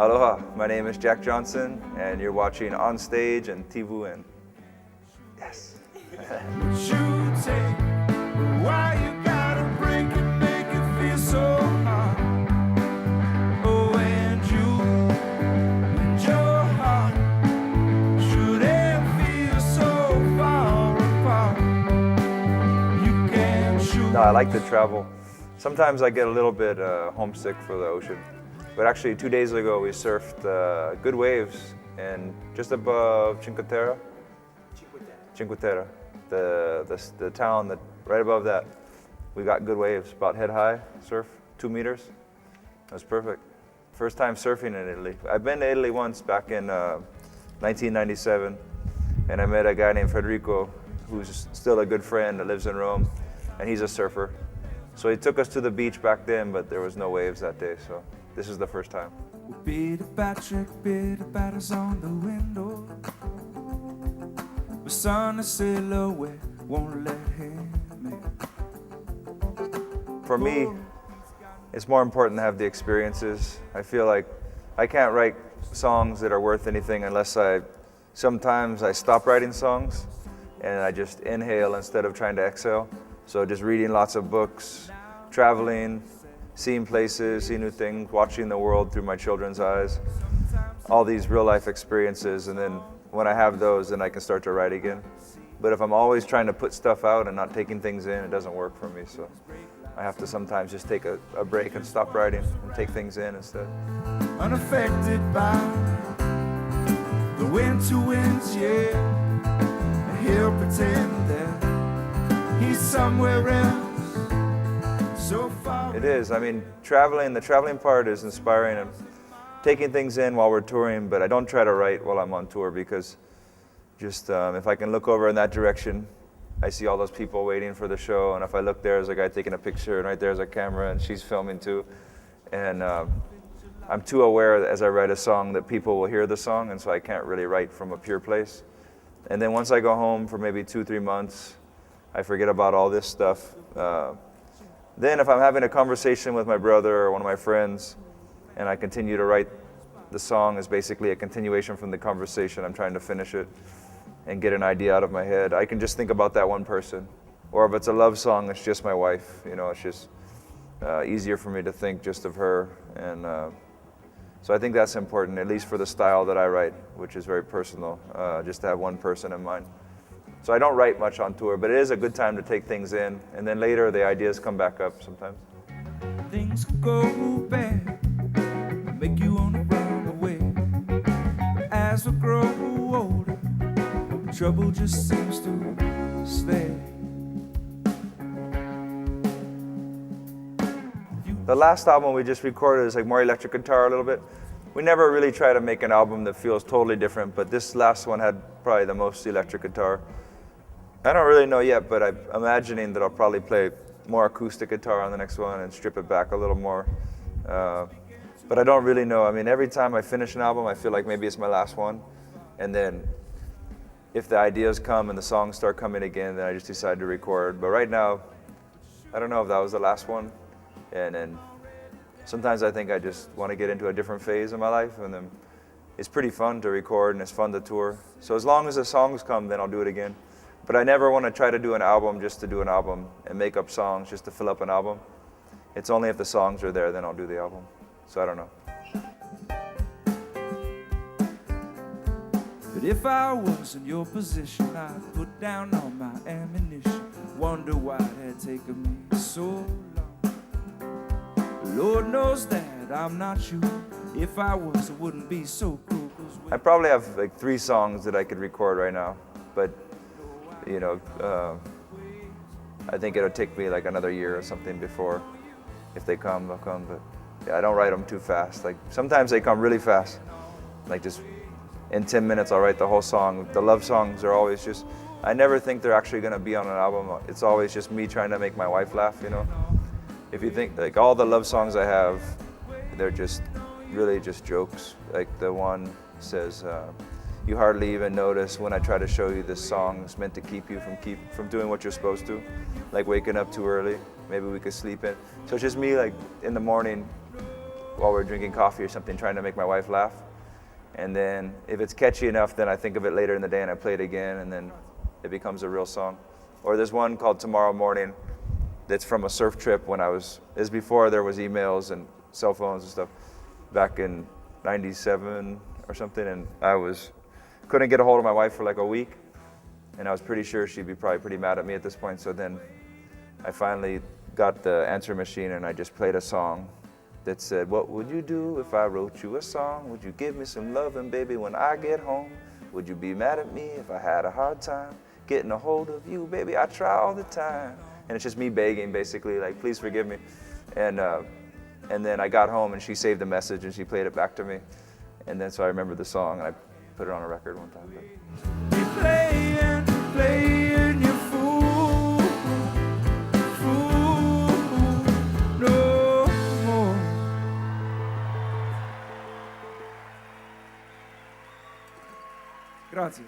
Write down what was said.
Aloha, my name is Jack Johnson, and you're watching On Stage and TVN. Yes. You take why you gotta break it, make it feel so hard. Oh, and your heart should ever feel so far apart. You can shoot. No, I like to travel. Sometimes I get a little bit homesick for the ocean. But actually, 2 days ago, we surfed good waves and just above Cinque Terre. Cinque Terre, the town that right above that, we got good waves, about head high surf, 2 meters. It was perfect. First time surfing in Italy. I've been to Italy once back in 1997, and I met a guy named Federico, who's still a good friend that lives in Rome, and he's a surfer. So he took us to the beach back then, but there was no waves that day, so this is the first time. Bit of Patrick, bit of batters on the window. The sun is silhouette won't let him in. For me, it's more important to have the experiences. I feel like I can't write songs that are worth anything unless sometimes I stop writing songs and I just inhale instead of trying to exhale. So just reading lots of books, traveling, seeing places, seeing new things, watching the world through my children's eyes, all these real life experiences, and then when I have those, then I can start to write again. But if I'm always trying to put stuff out and not taking things in, it doesn't work for me. So I have to sometimes just take a break and stop writing and take things in instead. Unaffected by the winter winds, yeah. And he'll pretend that he's somewhere else. So far. It is. I mean, the traveling part is inspiring and taking things in while we're touring, but I don't try to write while I'm on tour because just if I can look over in that direction, I see all those people waiting for the show, and if I look there's a guy taking a picture, and right there's a camera, and she's filming too. And I'm too aware that as I write a song that people will hear the song, and so I can't really write from a pure place. And then once I go home for maybe 2-3 months, I forget about all this stuff. Then if I'm having a conversation with my brother or one of my friends and I continue to write, the song is basically a continuation from the conversation. I'm trying to finish it and get an idea out of my head. I can just think about that one person. Or if it's a love song, it's just my wife. You know, it's just easier for me to think just of her. And so I think that's important, at least for the style that I write, which is very personal, just to have one person in mind. So I don't write much on tour, but it is a good time to take things in, and then later the ideas come back up sometimes. Things go bad, make you wanna run away. But as we grow older, trouble just seems to stay. The last album we just recorded is like more electric guitar a little bit. We never really try to make an album that feels totally different, but this last one had probably the most electric guitar. I don't really know yet, but I'm imagining that I'll probably play more acoustic guitar on the next one and strip it back a little more. But I don't really know. I mean, every time I finish an album, I feel like maybe it's my last one. And then if the ideas come and the songs start coming again, then I just decide to record. But right now, I don't know if that was the last one. And then sometimes I think I just want to get into a different phase of my life. And then it's pretty fun to record and it's fun to tour. So as long as the songs come, then I'll do it again. But I never want to try to do an album just to do an album and make up songs just to fill up an album. It's only if the songs are there, then I'll do the album. So I don't know. But if I was in your position, I'd put down all my ammunition. Wonder why it had taken me so long. Lord knows that I'm not you. If I was, I wouldn't be so cruel. I probably have like 3 songs that I could record right now, but you know, I think it'll take me like another year or something before, if they come, they'll come. But yeah, I don't write them too fast. Like sometimes they come really fast, like just in 10 minutes I'll write the whole song. The love songs are always just, I never think they're actually gonna be on an album. It's always just me trying to make my wife laugh, you know. If you think, like all the love songs I have, they're just really just jokes. Like the one says, you hardly even notice when I try to show you this song is meant to keep you from doing what you're supposed to, like waking up too early. Maybe we could sleep in. So it's just me like in the morning while we're drinking coffee or something, trying to make my wife laugh. And then if it's catchy enough, then I think of it later in the day and I play it again, and then it becomes a real song. Or there's one called Tomorrow Morning that's from a surf trip when is before there was emails and cell phones and stuff, back in 97 or something, and couldn't get a hold of my wife for like a week, and I was pretty sure she'd be probably pretty mad at me at this point, so then I finally got the answer machine and I just played a song that said, what would you do if I wrote you a song? Would you give me some loving, baby, when I get home? Would you be mad at me if I had a hard time getting a hold of you, baby? I try all the time. And it's just me begging, basically, like, please forgive me. And then I got home and she saved the message and she played it back to me. And then so I remembered the song and I put it on a record one time. You're playing, you fool, no more. Grazie.